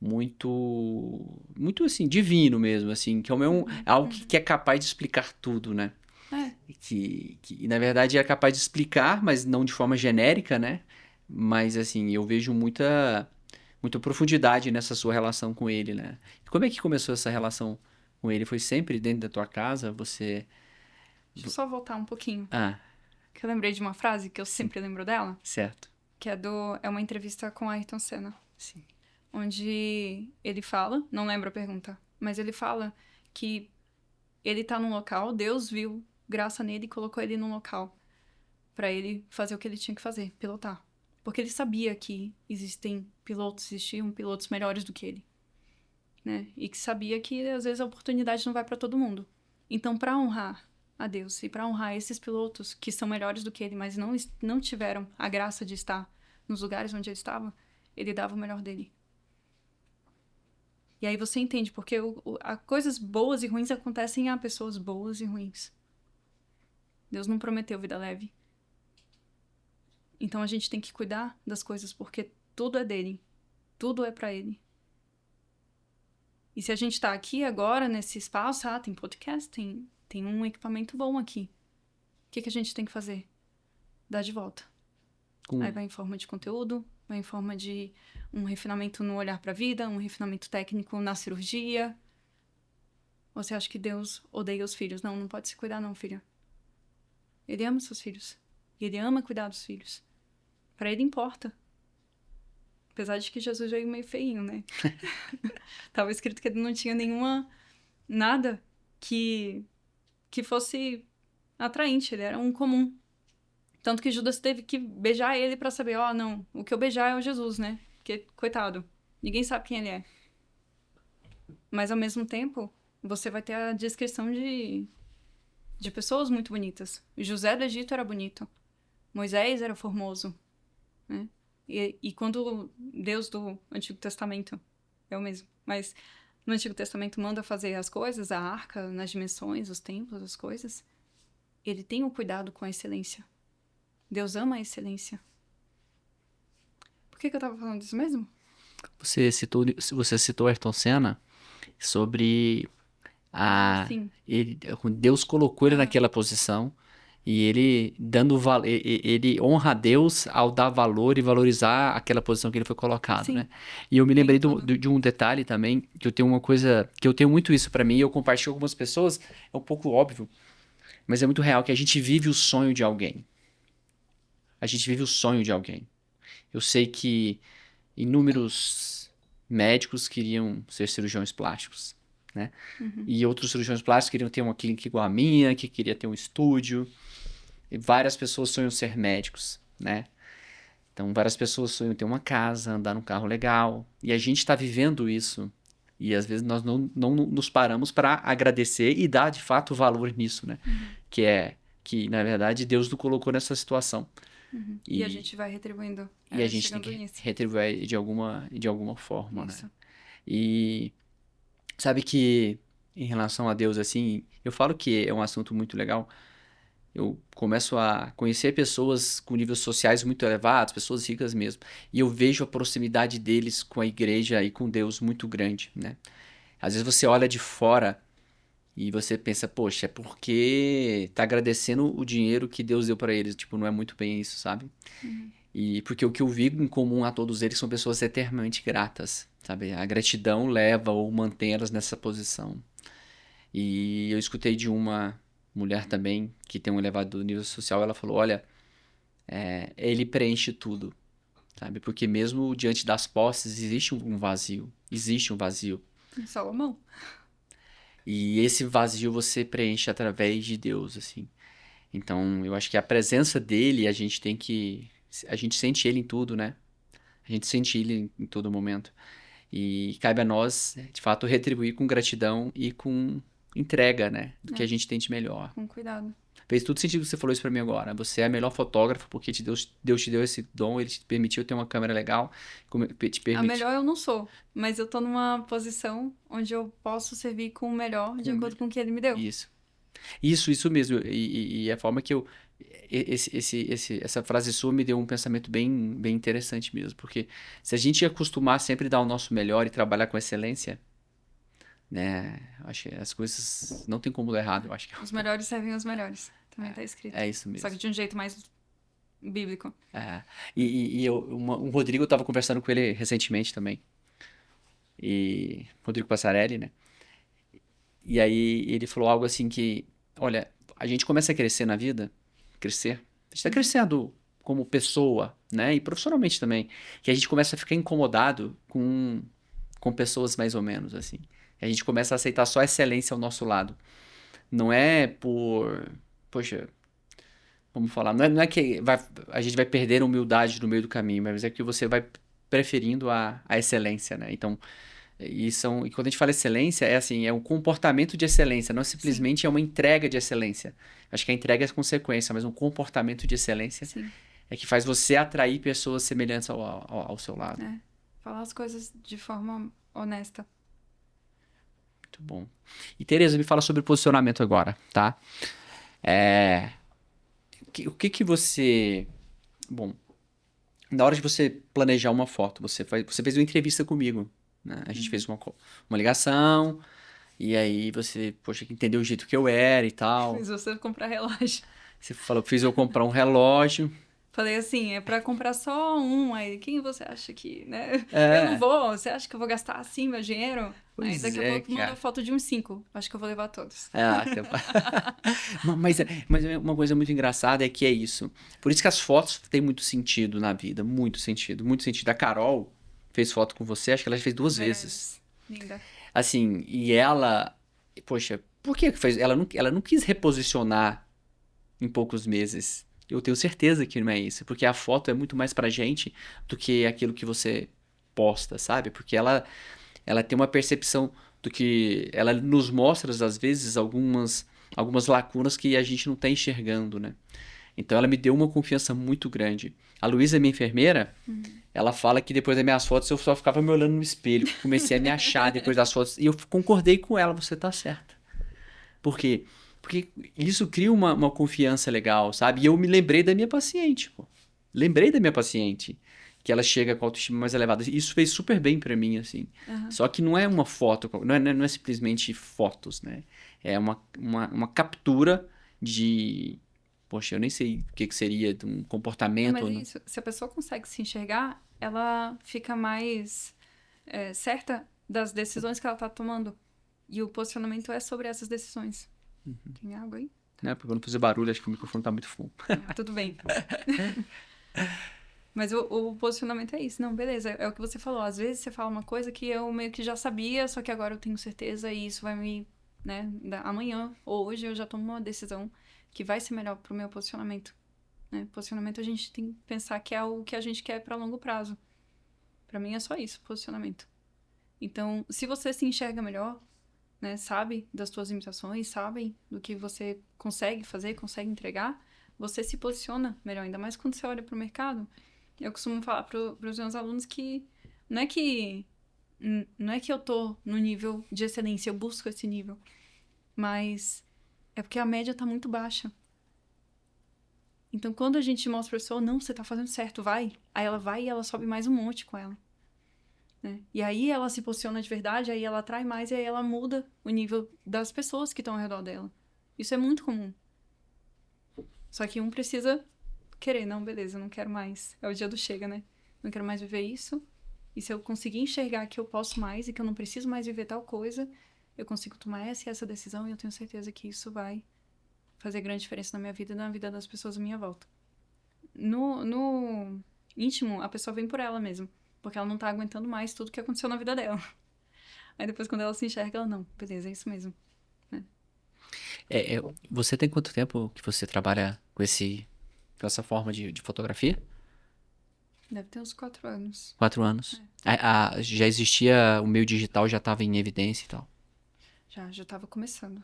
Speaker 1: muito assim, divino mesmo, assim, que é algo que é capaz de explicar tudo, né? Que na verdade é capaz de explicar, mas não de forma genérica, né? Mas assim, eu vejo muita profundidade nessa sua relação com ele, né? Como é que começou essa relação com ele? Foi sempre dentro da tua casa? Você...
Speaker 2: Deixa eu só voltar um pouquinho.
Speaker 1: Ah,
Speaker 2: Que eu lembrei de uma frase que eu sempre lembro dela.
Speaker 1: certo.
Speaker 2: Que é uma entrevista com Ayrton Senna.
Speaker 1: Sim.
Speaker 2: Onde ele fala, não lembro a pergunta, mas ele fala que ele tá num local, Deus viu graça nele e colocou ele num local pra ele fazer o que ele tinha que fazer, pilotar. Porque ele sabia que existiam pilotos melhores do que ele, né? E que sabia que às vezes a oportunidade não vai pra todo mundo. Então, pra honrar a Deus e pra honrar esses pilotos que são melhores do que ele, mas não tiveram a graça de estar nos lugares onde ele estava, ele dava o melhor dele. E aí você entende, porque coisas boas e ruins acontecem a pessoas boas e ruins. Deus não prometeu vida leve. Então a gente tem que cuidar das coisas, porque tudo é dele. Tudo é pra ele. E se a gente tá aqui agora, nesse espaço, tem podcast, tem um equipamento bom aqui. O que a gente tem que fazer? Dar de volta. Aí vai em forma de conteúdo, vai em forma de um refinamento no olhar pra vida, um refinamento técnico na cirurgia. Ou você acha que Deus odeia os filhos? Não pode se cuidar não, filha. Ele ama seus filhos. E ele ama cuidar dos filhos. Pra ele importa. Apesar de que Jesus veio meio feinho, né? Tava escrito que ele não tinha nada que fosse atraente. Ele era um comum. Tanto que Judas teve que beijar ele pra saber, não, o que eu beijar é o Jesus, né? Porque, coitado, ninguém sabe quem ele é. Mas, ao mesmo tempo, você vai ter a descrição de pessoas muito bonitas. José do Egito era bonito. Moisés era formoso, né? E quando Deus do Antigo Testamento, é o mesmo, mas no Antigo Testamento manda fazer as coisas, a arca, nas dimensões, os templos, as coisas, ele tem um cuidado com a excelência. Deus ama a excelência. Por que eu tava falando disso mesmo?
Speaker 1: Você citou Ayrton Senna sobre
Speaker 2: Sim.
Speaker 1: Deus colocou ele naquela posição e ele ele honra a Deus ao dar valor e valorizar aquela posição que ele foi colocado,
Speaker 2: Sim.
Speaker 1: né? E eu me lembrei
Speaker 2: tudo.
Speaker 1: de um detalhe também, que eu tenho uma coisa, que eu tenho muito isso pra mim, e eu compartilho com algumas pessoas, é um pouco óbvio, mas é muito real, que a gente vive o sonho de alguém. A gente vive o sonho de alguém. Eu sei que inúmeros médicos queriam ser cirurgiões plásticos, né? E outros cirurgiões plásticos queriam ter uma clínica igual a minha, que queria ter um estúdio. E várias pessoas sonham ser médicos, né? Então, várias pessoas sonham ter uma casa, andar num carro legal. E a gente está vivendo isso. E às vezes nós não nos paramos para agradecer e dar de fato valor nisso, né? Que na verdade Deus nos colocou nessa situação.
Speaker 2: E a gente vai retribuindo.
Speaker 1: E a gente tem
Speaker 2: chegando
Speaker 1: que
Speaker 2: nisso.
Speaker 1: retribuir de alguma forma,
Speaker 2: Isso.
Speaker 1: né? E sabe que em relação a Deus, assim, eu falo que é um assunto muito legal. Eu começo a conhecer pessoas com níveis sociais muito elevados, pessoas ricas mesmo. E eu vejo a proximidade deles com a igreja e com Deus muito grande, né? Às vezes você olha de fora e você pensa, poxa, é porque tá agradecendo o dinheiro que Deus deu para eles. Tipo, não é muito bem isso, sabe? E porque o que eu vi em comum a todos eles são pessoas eternamente gratas, sabe? A gratidão leva ou mantém elas nessa posição. E eu escutei de uma mulher também que tem um elevado nível social, ela falou, olha, ele preenche tudo, sabe? Porque mesmo diante das posses existe um vazio,
Speaker 2: Salomão.
Speaker 1: e esse vazio você preenche através de Deus, assim. Então, eu acho que a presença dele, a gente sente ele em tudo, né? A gente sente ele em todo momento. E cabe a nós, de fato, retribuir com gratidão e com entrega, né? Do que a gente tem de melhor.
Speaker 2: Com cuidado.
Speaker 1: Fez todo sentido que você falou isso pra mim agora. Você é a melhor fotógrafa porque Deus te deu esse dom, ele te permitiu ter uma câmera legal, te
Speaker 2: A
Speaker 1: permitiu...
Speaker 2: melhor eu não sou, mas eu tô numa posição onde eu posso servir com o melhor de acordo com o que ele me deu.
Speaker 1: Isso mesmo. E a forma que eu... Essa frase sua me deu um pensamento bem interessante mesmo. Porque se a gente acostumar sempre a dar o nosso melhor e trabalhar com excelência, né? Acho que as coisas não tem como dar errado. Eu acho que
Speaker 2: Os melhores servem os melhores. Também tá escrito.
Speaker 1: é isso mesmo.
Speaker 2: Só que de um jeito mais bíblico.
Speaker 1: O Rodrigo, eu tava conversando com ele recentemente também. E Rodrigo Passarelli, né? E aí ele falou algo assim que, olha, a gente começa a crescer na vida, a gente tá crescendo como pessoa, né? E profissionalmente também, que a gente começa a ficar incomodado com pessoas mais ou menos, assim. A gente começa a aceitar só a excelência ao nosso lado. Não é por... Poxa, vamos falar, não é que a gente vai perder a humildade no meio do caminho, mas é que você vai preferindo a excelência, né? Então, e quando a gente fala excelência, é assim, é um comportamento de excelência, não simplesmente é uma entrega de excelência. Acho que a entrega é consequência, mas um comportamento de excelência é que faz você atrair pessoas semelhantes ao seu lado.
Speaker 2: Falar as coisas de forma honesta.
Speaker 1: Muito bom. E Tereza, me fala sobre posicionamento agora, tá? O que você... Bom, na hora de você planejar uma foto, você fez uma entrevista comigo, né? A gente fez uma ligação, e aí você, poxa, entendeu o jeito que eu era e tal.
Speaker 2: Fiz você comprar relógio.
Speaker 1: Você falou, fiz eu comprar um relógio.
Speaker 2: Falei assim, é pra comprar só um, aí quem você acha que, né? Eu não vou, você acha que eu vou gastar assim meu dinheiro?
Speaker 1: Pois
Speaker 2: aí daqui a pouco manda foto de uns 5, acho que eu vou levar todos.
Speaker 1: Mas uma coisa muito engraçada é que é isso. Por isso que as fotos têm muito sentido na vida, muito sentido. A Carol fez foto com você, acho que ela fez 2 vezes.
Speaker 2: Linda.
Speaker 1: Assim, e ela, poxa, por que fez? Ela não quis reposicionar em poucos meses. Eu tenho certeza que não é isso, porque a foto é muito mais pra gente do que aquilo que você posta, sabe? Porque ela tem uma percepção do que... Ela nos mostra, às vezes, algumas lacunas que a gente não tá enxergando, né? Então ela me deu uma confiança muito grande. A Luísa, minha enfermeira, ela fala que depois das minhas fotos eu só ficava me olhando no espelho. Comecei a me achar depois das fotos. E eu concordei com ela, você tá certa. Por quê? Porque isso cria uma confiança legal, sabe? E eu me lembrei da minha paciente, pô. Lembrei da minha paciente. Que ela chega com a autoestima mais elevada. Isso fez super bem pra mim, assim.
Speaker 2: Aham.
Speaker 1: Só que não é uma foto, não é simplesmente fotos, né? É uma captura de... Poxa, eu nem sei o que seria de um comportamento.
Speaker 2: Mas é isso. Se a pessoa consegue se enxergar, ela fica mais certa das decisões que ela tá tomando. E o posicionamento é sobre essas decisões. Tem água aí?
Speaker 1: Né? Porque quando fazer barulho, acho que o microfone tá muito fundo.
Speaker 2: Tudo bem. Mas o posicionamento é isso. Não, beleza. É o que você falou. Às vezes você fala uma coisa que eu meio que já sabia, só que agora eu tenho certeza e isso vai me... né, amanhã ou hoje eu já tomo uma decisão que vai ser melhor pro meu posicionamento. Né? Posicionamento a gente tem que pensar que é o que a gente quer pra longo prazo. Pra mim é só isso, posicionamento. Então, se você se enxerga melhor, né, sabe das suas limitações, sabe do que você consegue fazer, consegue entregar, você se posiciona melhor. Ainda mais quando você olha pro mercado. Eu costumo falar pros meus alunos que não é que eu tô no nível de excelência, eu busco esse nível, mas é porque a média tá muito baixa. Então, quando a gente mostra pra pessoa, não, você tá fazendo certo, vai. Aí ela vai e ela sobe mais um monte com ela. Né? E aí ela se posiciona de verdade, aí ela atrai mais e aí ela muda o nível das pessoas que estão ao redor dela. Isso é muito comum. Só que um precisa querer, não, beleza, não quero mais. É o dia do chega, né? Não quero mais viver isso. E se eu conseguir enxergar que eu posso mais e que eu não preciso mais viver tal coisa, eu consigo tomar essa e essa decisão e eu tenho certeza que isso vai fazer grande diferença na minha vida e na vida das pessoas à minha volta. No íntimo, a pessoa vem por ela mesmo. Porque ela não tá aguentando mais tudo que aconteceu na vida dela. Aí depois, quando ela se enxerga, ela, não, beleza, é isso mesmo. Né?
Speaker 1: Você tem quanto tempo que você trabalha com essa forma de fotografia?
Speaker 2: Deve ter uns 4 anos.
Speaker 1: 4 anos. Já existia, o meio digital já estava em evidência e tal.
Speaker 2: Já tava começando.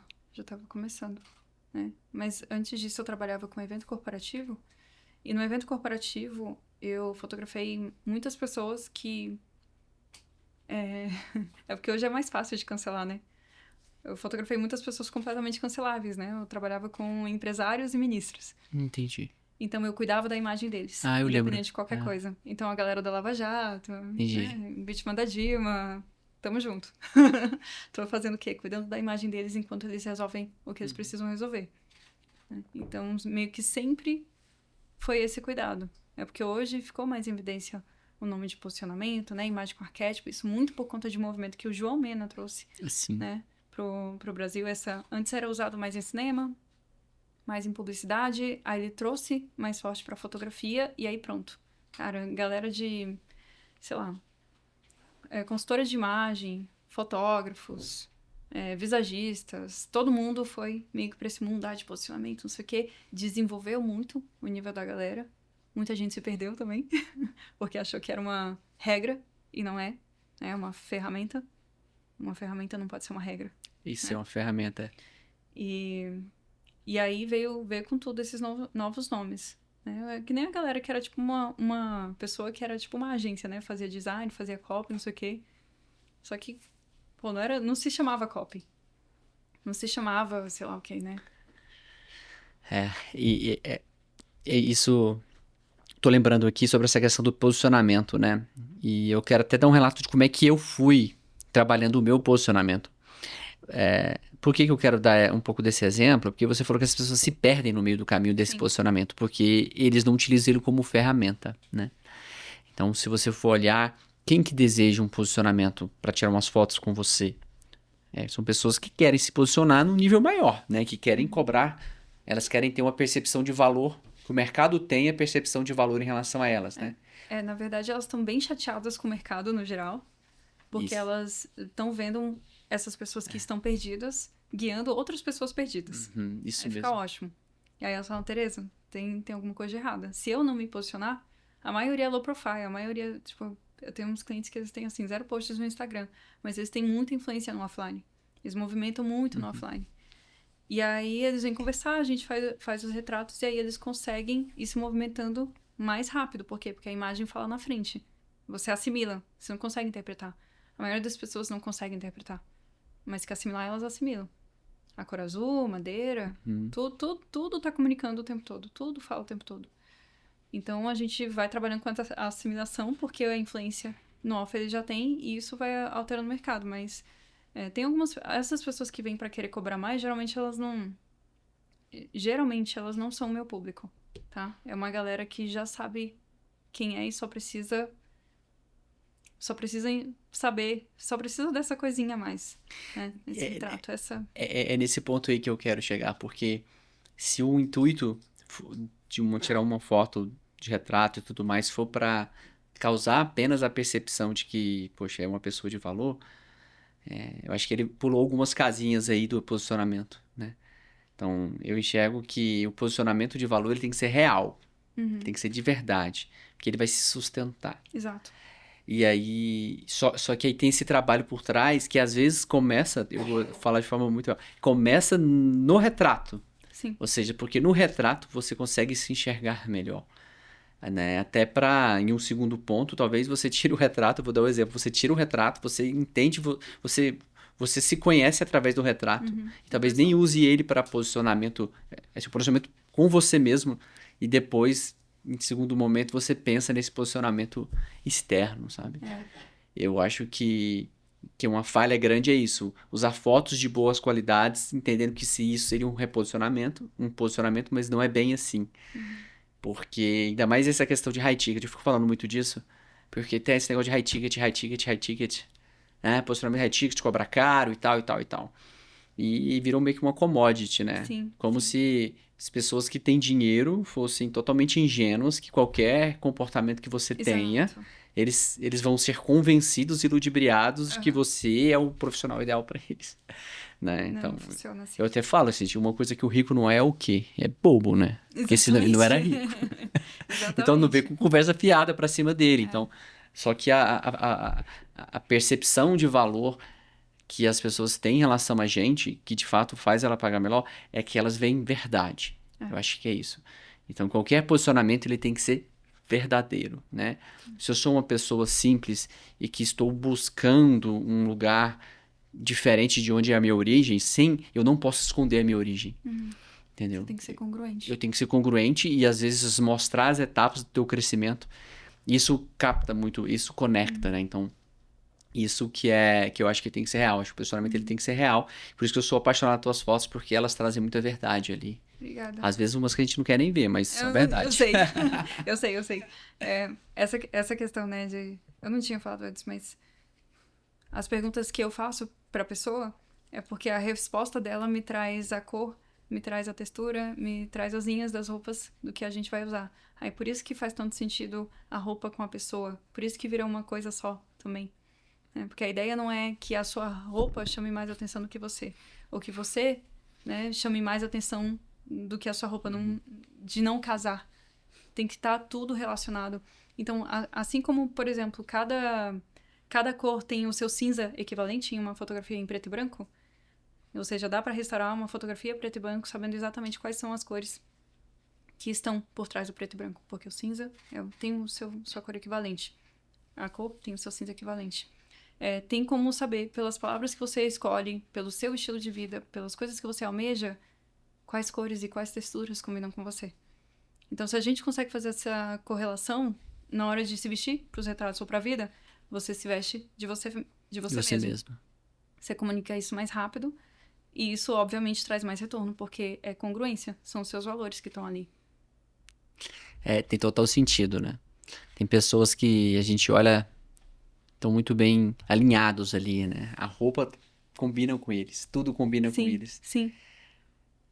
Speaker 2: Né? Mas antes disso, eu trabalhava com evento corporativo. E no evento corporativo, eu fotografei muitas pessoas que... É porque hoje é mais fácil de cancelar, né? Eu fotografei muitas pessoas completamente canceláveis, né? Eu trabalhava com empresários e ministros.
Speaker 1: Entendi.
Speaker 2: Então, eu cuidava da imagem deles.
Speaker 1: Eu lembro.
Speaker 2: Independente de qualquer coisa. Então, a galera da Lava Jato,
Speaker 1: Entendi.
Speaker 2: né? Impeachment da Dilma... Tamo junto. Tô fazendo o quê? Cuidando da imagem deles enquanto eles resolvem o que eles precisam resolver. Né? Então, meio que sempre foi esse cuidado. É porque hoje ficou mais em evidência o nome de posicionamento, né? Imagem com arquétipo. Isso muito por conta de um movimento que o João Mena trouxe,
Speaker 1: Sim.
Speaker 2: né? Pro Brasil. Antes era usado mais em cinema, mais em publicidade. Aí ele trouxe mais forte pra fotografia. E aí pronto. Cara, galera de... sei lá... consultoras de imagem, fotógrafos, visagistas, todo mundo foi meio que pra esse mudar de posicionamento, não sei o quê. Desenvolveu muito o nível da galera. Muita gente se perdeu também, porque achou que era uma regra, e não é. É uma ferramenta. Uma ferramenta não pode ser uma regra.
Speaker 1: Isso é uma ferramenta.
Speaker 2: E aí veio com tudo esses novos nomes. Né? Que nem a galera que era tipo uma pessoa que era tipo uma agência, né? Fazia design, fazia copy, não sei o quê. Só que, pô, não se chamava copy. Não se chamava, sei lá o quê, né?
Speaker 1: Isso... Tô lembrando aqui sobre essa questão do posicionamento, né? E eu quero até dar um relato de como é que eu fui trabalhando o meu posicionamento. Por que eu quero dar um pouco desse exemplo? Porque você falou que as pessoas se perdem no meio do caminho desse
Speaker 2: Sim.
Speaker 1: posicionamento, porque eles não utilizam ele como ferramenta, né? Então, se você for olhar, quem que deseja um posicionamento para tirar umas fotos com você? São pessoas que querem se posicionar num nível maior, né? Que querem cobrar, elas querem ter uma percepção de valor, que o mercado tenha percepção de valor em relação a elas, né?
Speaker 2: Na verdade, elas estão bem chateadas com o mercado no geral, porque
Speaker 1: Isso.
Speaker 2: elas estão vendo essas pessoas que estão perdidas, guiando outras pessoas perdidas.
Speaker 1: Isso
Speaker 2: Aí
Speaker 1: mesmo.
Speaker 2: fica ótimo. E aí elas falam, Tereza, tem alguma coisa de errada. Se eu não me posicionar, a maioria é low profile, a maioria, tipo, eu tenho uns clientes que eles têm, assim, 0 posts no Instagram, mas eles têm muita influência no offline. Eles movimentam muito no offline. E aí eles vêm conversar, a gente faz os retratos e aí eles conseguem ir se movimentando mais rápido. Por quê? Porque a imagem fala na frente. Você assimila, você não consegue interpretar. A maioria das pessoas não consegue interpretar. Mas que assimilar, elas assimilam. A cor azul, madeira, tudo tá comunicando o tempo todo. Tudo fala o tempo todo. Então, a gente vai trabalhando com a assimilação, porque a influência no alfa ele já tem, e isso vai alterando o mercado. Mas tem algumas... Essas pessoas que vêm pra querer cobrar mais, geralmente elas não são o meu público, tá? É uma galera que já sabe quem é e só precisa saber, só precisa dessa coisinha a mais, né? Esse trato, essa...
Speaker 1: É nesse ponto aí que eu quero chegar, porque se o intuito de tirar uma foto de retrato e tudo mais for para causar apenas a percepção de que, poxa, é uma pessoa de valor, eu acho que ele pulou algumas casinhas aí do posicionamento, né? Então, eu enxergo que o posicionamento de valor ele tem que ser real, tem que ser de verdade, porque ele vai se sustentar.
Speaker 2: Exato.
Speaker 1: E aí, só que aí tem esse trabalho por trás que às vezes começa, eu vou falar de forma muito... Começa no retrato.
Speaker 2: Sim.
Speaker 1: Ou seja, porque no retrato você consegue se enxergar melhor. Né? Até para, em um segundo ponto, talvez você tire o retrato, vou dar um exemplo, você tira o retrato, você entende, você se conhece através do retrato, e talvez nem use ele para posicionamento, posicionamento com você mesmo, e depois, em segundo momento, você pensa nesse posicionamento externo, sabe? Eu acho que uma falha grande é isso, usar fotos de boas qualidades, entendendo que se isso seria um posicionamento, mas não é bem assim. Porque, ainda mais essa questão de high ticket, eu fico falando muito disso, porque tem esse negócio de high ticket, né? Posicionamento high ticket, cobra caro e tal, e tal, e tal. E virou meio que uma commodity, né?
Speaker 2: Sim,
Speaker 1: como se as pessoas que têm dinheiro fossem totalmente ingênuas, que qualquer comportamento que você tenha, eles vão ser convencidos e ludibriados de que você é o profissional ideal para eles. Né? Então,
Speaker 2: não funciona assim.
Speaker 1: eu até falo assim, uma coisa que o rico não é o quê? É bobo, né? Porque senão ele não era rico. Então não vem com conversa fiada pra cima dele. Então, só que a percepção de valor que as pessoas têm em relação a gente, que de fato faz ela pagar melhor, é que elas veem verdade. Eu acho que é isso. Então qualquer posicionamento ele tem que ser verdadeiro, né? Se eu sou uma pessoa simples e que estou buscando um lugar diferente de onde é a minha origem, eu não posso esconder a minha origem. Entendeu?
Speaker 2: Você tem que ser congruente.
Speaker 1: Eu tenho que ser congruente e às vezes mostrar as etapas do teu crescimento. Isso capta muito, isso conecta, né? Então, isso que eu acho que tem que ser real. Acho que o posicionamento ele tem que ser real. Por isso que eu sou apaixonado pelas tuas fotos, porque elas trazem muita verdade ali.
Speaker 2: Obrigada.
Speaker 1: Às vezes umas que a gente não quer nem ver, mas são verdade.
Speaker 2: Eu sei. eu sei. Essa questão, né, de... Eu não tinha falado antes, mas... As perguntas que eu faço pra pessoa é porque a resposta dela me traz a cor, me traz a textura, me traz as linhas das roupas do que a gente vai usar. Aí por isso que faz tanto sentido a roupa com a pessoa. Por isso que vira uma coisa só também. Porque a ideia não é que a sua roupa chame mais atenção do que você. Ou que você, né, chame mais atenção do que a sua roupa, de não casar. Tem que estar tudo relacionado. Então, assim como, por exemplo, cada cor tem o seu cinza equivalente em uma fotografia em preto e branco, ou seja, dá para restaurar uma fotografia preto e branco sabendo exatamente quais são as cores que estão por trás do preto e branco, porque o cinza tem sua cor equivalente. A cor tem o seu cinza equivalente. Tem como saber, pelas palavras que você escolhe, pelo seu estilo de vida, pelas coisas que você almeja, quais cores e quais texturas combinam com você. Então, se a gente consegue fazer essa correlação na hora de se vestir para os retratos ou para a vida, você se veste de você mesmo. Você comunica isso mais rápido e isso, obviamente, traz mais retorno, porque é congruência, são os seus valores que estão ali.
Speaker 1: Tem total sentido, né? Tem pessoas que a gente olha, estão muito bem alinhados ali, né? A roupa combina com eles, tudo combina com eles.
Speaker 2: Sim.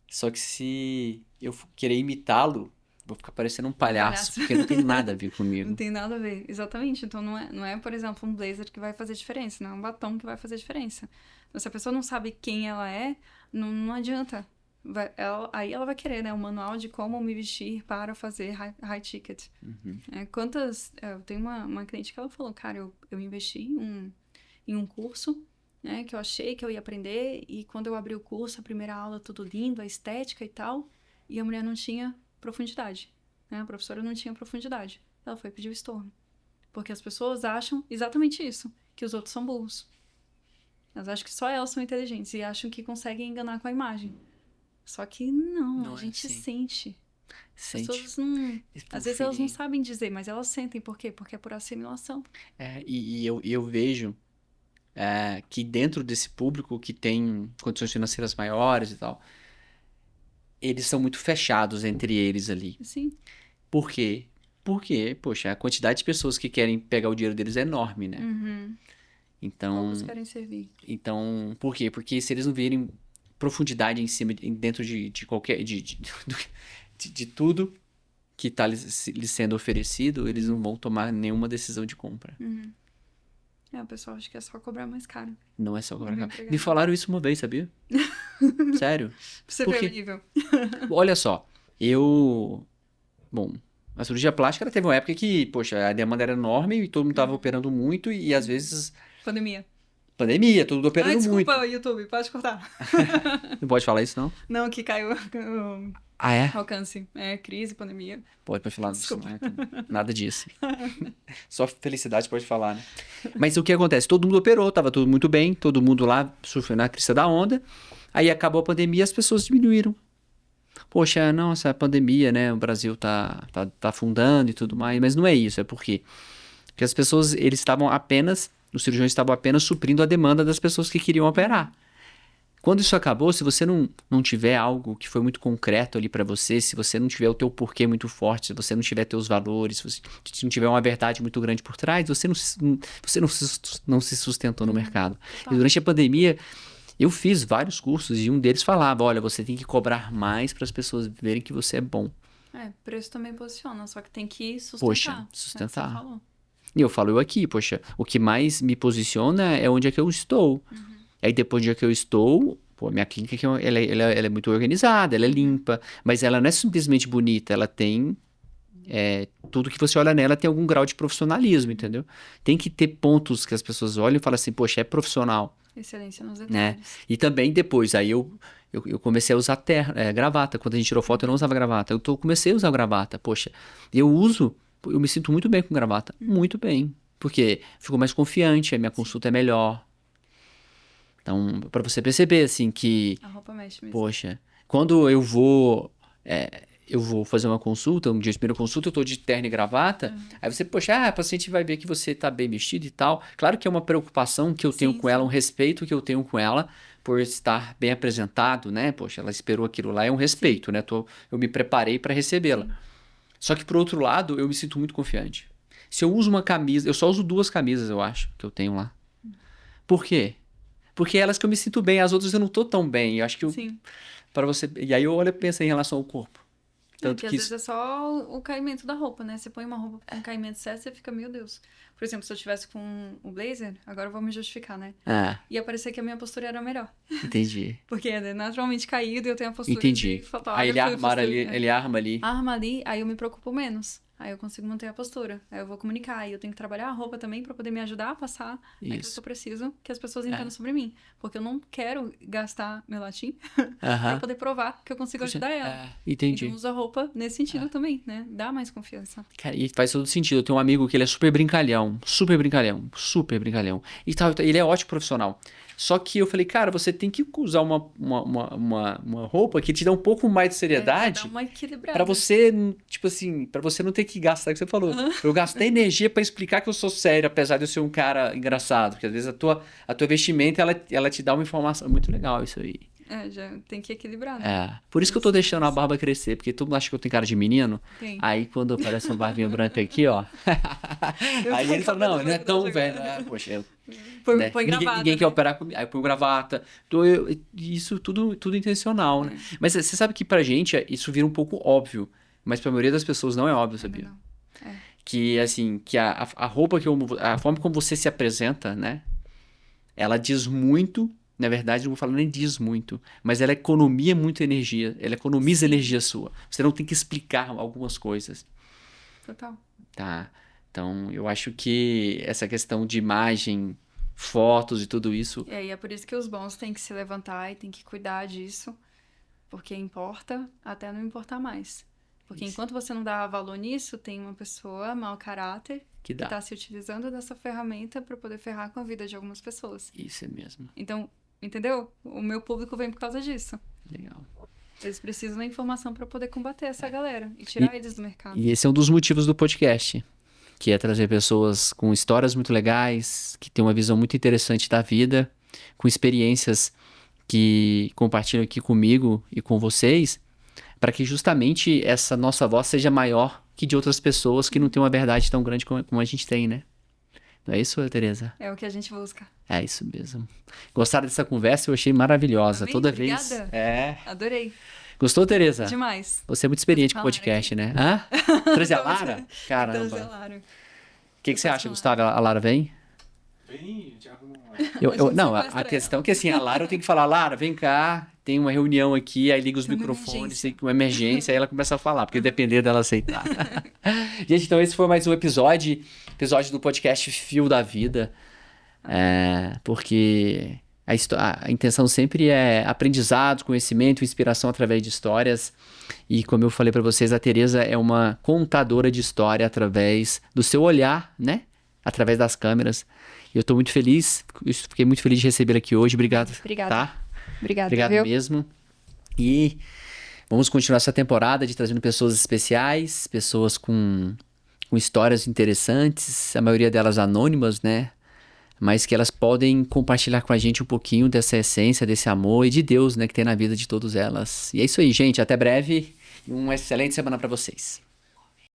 Speaker 1: Só que se eu querer imitá-lo, vou ficar parecendo um palhaço, porque não tem nada a ver comigo.
Speaker 2: Não tem nada a ver, exatamente. Então não é, por exemplo, um blazer que vai fazer diferença, não é um batom que vai fazer diferença. Então, se a pessoa não sabe quem ela é, não adianta. Aí ela vai querer, né, um manual de como me vestir para fazer high ticket. Eu tenho uma cliente que ela falou, cara, eu investi em um curso, né, que eu achei que eu ia aprender, e quando eu abri o curso, a primeira aula, tudo lindo, a estética e tal, e a mulher não tinha profundidade, né, a professora não tinha profundidade. Ela foi pedir o estorno. Porque as pessoas acham exatamente isso, que os outros são burros. Elas acham que só elas são inteligentes e acham que conseguem enganar com a imagem. Só que não,
Speaker 1: Não
Speaker 2: a
Speaker 1: é
Speaker 2: gente
Speaker 1: assim.
Speaker 2: sente. As
Speaker 1: Sente.
Speaker 2: pessoas não...
Speaker 1: Por
Speaker 2: Às vezes elas não
Speaker 1: feeling.
Speaker 2: sabem dizer, mas elas sentem. Por quê? Porque é por assimilação.
Speaker 1: E eu vejo que dentro desse público que tem condições financeiras maiores e tal, eles são muito fechados entre eles ali.
Speaker 2: Sim,
Speaker 1: Por quê? Porque, poxa, a quantidade de pessoas que querem pegar o dinheiro deles é enorme, né? Então,
Speaker 2: poucos querem servir.
Speaker 1: Por quê? Porque se eles não virem profundidade em cima, dentro de qualquer, de tudo que está lhes sendo oferecido, eles não vão tomar nenhuma decisão de compra.
Speaker 2: O pessoal acha que é só cobrar mais caro.
Speaker 1: Não é só cobrar caro.
Speaker 2: Obrigada.
Speaker 1: Me falaram isso uma vez, sabia? Sério?
Speaker 2: Pra você
Speaker 1: Por
Speaker 2: ver
Speaker 1: quê?
Speaker 2: o nível.
Speaker 1: Olha só, bom, a cirurgia plástica ela teve uma época que, poxa, a demanda era enorme e todo mundo tava operando muito e às vezes
Speaker 2: Pandemia.
Speaker 1: pandemia, todo mundo
Speaker 2: Ai,
Speaker 1: operando
Speaker 2: desculpa,
Speaker 1: muito.
Speaker 2: YouTube, pode cortar.
Speaker 1: Não pode falar isso, não?
Speaker 2: Não, que caiu o
Speaker 1: Ah, é?
Speaker 2: alcance. É, crise, pandemia.
Speaker 1: Pode falar disso,
Speaker 2: Desculpa.
Speaker 1: não é? Nada disso. Só felicidade pode falar, né? Mas o que acontece? Todo mundo operou, tava tudo muito bem, todo mundo lá surfando na crista da onda. Aí acabou a pandemia e as pessoas diminuíram. Poxa, não, essa pandemia, né? O Brasil tá afundando e tudo mais. Mas não é isso, é porque as pessoas, os cirurgiões estavam apenas suprindo a demanda das pessoas que queriam operar. Quando isso acabou, se você não tiver algo que foi muito concreto ali pra você, se você não tiver o teu porquê muito forte, se você não tiver teus valores, se você não tiver uma verdade muito grande por trás, você não se sustentou no mercado. E durante a pandemia, eu fiz vários cursos e um deles falava, olha, você tem que cobrar mais para as pessoas verem que você é bom.
Speaker 2: Preço também posiciona, só que tem que sustentar.
Speaker 1: Poxa,
Speaker 2: É o que você
Speaker 1: sustentar.
Speaker 2: falou.
Speaker 1: E eu falo aqui, poxa, o que mais me posiciona é onde é que eu estou. Aí depois de onde é que eu estou, pô, minha clínica aqui, ela é muito organizada, ela é limpa, mas ela não é simplesmente bonita, ela tem tudo que você olha nela tem algum grau de profissionalismo, entendeu? Tem que ter pontos que as pessoas olham e falam assim, poxa, é profissional,
Speaker 2: Excelência nos
Speaker 1: né?
Speaker 2: detalhes.
Speaker 1: E também depois, aí eu comecei a usar gravata. Quando a gente tirou foto, eu não usava gravata. Comecei a usar gravata. Poxa, eu me sinto muito bem com gravata. Muito bem. Porque fico mais confiante, a minha consulta é melhor. Então, pra você perceber, assim, que,
Speaker 2: A roupa mexe mesmo.
Speaker 1: poxa, quando eu vou fazer uma consulta, um dia de primeira consulta, eu tô de terno e gravata, aí você, poxa, a paciente vai ver que você tá bem vestido e tal. Claro que é uma preocupação que eu tenho
Speaker 2: Sim,
Speaker 1: com ela,
Speaker 2: sim.
Speaker 1: um respeito que eu tenho com ela por estar bem apresentado, né? Poxa, ela esperou aquilo lá, é um respeito, né? Eu me preparei para recebê-la.
Speaker 2: Sim.
Speaker 1: Só que, por outro lado, eu me sinto muito confiante. Se eu uso uma camisa, eu só uso 2 camisas, eu acho, que eu tenho lá. Por quê? Porque é elas que eu me sinto bem, as outras eu não tô tão bem. Eu acho que
Speaker 2: Sim.
Speaker 1: para você, e aí eu olho e penso em relação ao corpo. Tanto
Speaker 2: Porque
Speaker 1: que
Speaker 2: às vezes é só o caimento da roupa, né? Você põe uma roupa com caimento certo, você fica, meu Deus. Por exemplo, se eu tivesse com o blazer, agora eu vou me justificar, né? Ia parecer que a minha postura era melhor.
Speaker 1: Entendi.
Speaker 2: Porque é naturalmente caído e eu tenho a postura
Speaker 1: Entendi.
Speaker 2: de fotógrafo.
Speaker 1: Aí ele
Speaker 2: postura-
Speaker 1: ele arma ali.
Speaker 2: Arma ali, aí eu me preocupo menos. Aí eu consigo manter a postura. Aí eu vou comunicar. Aí eu tenho que trabalhar a roupa também pra poder me ajudar a passar aquilo que
Speaker 1: Isso.
Speaker 2: eu preciso que as pessoas entendam sobre mim. Porque eu não quero gastar meu latim pra
Speaker 1: Aham.
Speaker 2: poder provar que eu consigo ajudar ela.
Speaker 1: Entendi.
Speaker 2: Então usa a roupa nesse sentido também, né? Dá mais confiança.
Speaker 1: Cara, e faz todo sentido. Eu tenho um amigo que ele é super brincalhão. Super brincalhão. Super brincalhão. E tal, ele é ótimo profissional. Só que eu falei, cara, você tem que usar uma roupa que te dá um pouco mais de
Speaker 2: Dá
Speaker 1: seriedade.
Speaker 2: uma equilibrada.
Speaker 1: Pra você, tipo assim, pra você não ter que gastar, é o que você falou. Eu gastei energia pra explicar que eu sou sério, apesar de eu ser um cara engraçado. Porque às vezes a tua vestimenta, ela te dá uma informação. Muito legal isso aí.
Speaker 2: Já tem que equilibrar, né?
Speaker 1: Por isso que eu tô deixando a barba crescer, porque todo mundo acha que eu tenho cara de menino.
Speaker 2: Tem.
Speaker 1: Aí quando aparece uma barbinha branca aqui, ó. Aí ele fala, não, não é tão velho. Poxa,
Speaker 2: Põe gravata,
Speaker 1: ninguém
Speaker 2: né?
Speaker 1: quer operar comigo. Aí eu ponho gravata. Então, isso tudo intencional, né? Mas você sabe que pra gente isso vira um pouco óbvio. Mas pra maioria das pessoas não é óbvio, sabia?
Speaker 2: Não.
Speaker 1: Que assim, que a roupa a forma como você se apresenta, né? Ela diz muito. Na verdade, não vou falar nem diz muito, mas ela economia muita energia, ela economiza energia sua. Você não tem que explicar algumas coisas,
Speaker 2: Total.
Speaker 1: tá? Então, eu acho que essa questão de imagem, fotos e tudo isso,
Speaker 2: E aí é por isso que os bons têm que se levantar e têm que cuidar disso, porque importa até não importar mais. Porque enquanto você não dá valor nisso, tem uma pessoa mau caráter
Speaker 1: Que
Speaker 2: que
Speaker 1: dá.
Speaker 2: tá se utilizando dessa ferramenta para poder ferrar com a vida de algumas pessoas.
Speaker 1: Isso é mesmo.
Speaker 2: Então, entendeu? O meu público vem por causa disso.
Speaker 1: Legal.
Speaker 2: Eles precisam da informação para poder combater essa galera e tirar eles do mercado.
Speaker 1: E esse é um dos motivos do podcast, que é trazer pessoas com histórias muito legais, que têm uma visão muito interessante da vida, com experiências que compartilham aqui comigo e com vocês, para que justamente essa nossa voz seja maior que de outras pessoas que não têm uma verdade tão grande como a gente tem, né? Não é isso, Tereza?
Speaker 2: É o que a gente busca.
Speaker 1: É isso mesmo. Gostaram dessa conversa? Eu achei maravilhosa.
Speaker 2: Amém,
Speaker 1: Toda
Speaker 2: obrigada.
Speaker 1: vez.
Speaker 2: Adorei.
Speaker 1: Gostou, Tereza?
Speaker 2: Demais.
Speaker 1: Você é muito experiente com
Speaker 2: Lara
Speaker 1: podcast, né? Hã? Trazer a Lara?
Speaker 2: Então,
Speaker 1: Caramba.
Speaker 2: Zé Lara.
Speaker 1: O que você
Speaker 2: Eu
Speaker 1: acha,
Speaker 2: posso
Speaker 1: Gustavo? A Lara vem?
Speaker 3: Vem, te arruma uma.
Speaker 1: Não, a
Speaker 2: sequestra
Speaker 1: questão é que assim, a Lara eu tenho que falar, Lara, vem cá, tem uma reunião aqui, aí liga os
Speaker 2: Tem uma
Speaker 1: microfones,
Speaker 2: emergência.
Speaker 1: tem uma emergência, aí ela começa a falar, porque depender dela aceitar. Gente, então esse foi mais um episódio do podcast Fio da Vida, porque a intenção sempre é aprendizado, conhecimento, inspiração através de histórias, e como eu falei pra vocês, a Tereza é uma contadora de história através do seu olhar, né? Através das câmeras. E eu tô muito feliz, fiquei muito feliz de receber aqui hoje. Obrigado.
Speaker 2: Obrigada.
Speaker 1: Tá?
Speaker 2: Obrigada,
Speaker 1: Obrigado
Speaker 2: viu?
Speaker 1: mesmo. E vamos continuar essa temporada de trazendo pessoas especiais, pessoas com histórias interessantes, a maioria delas anônimas, né? Mas que elas podem compartilhar com a gente um pouquinho dessa essência, desse amor e de Deus, né? Que tem na vida de todas elas. E é isso aí, gente. Até breve e uma excelente semana para vocês.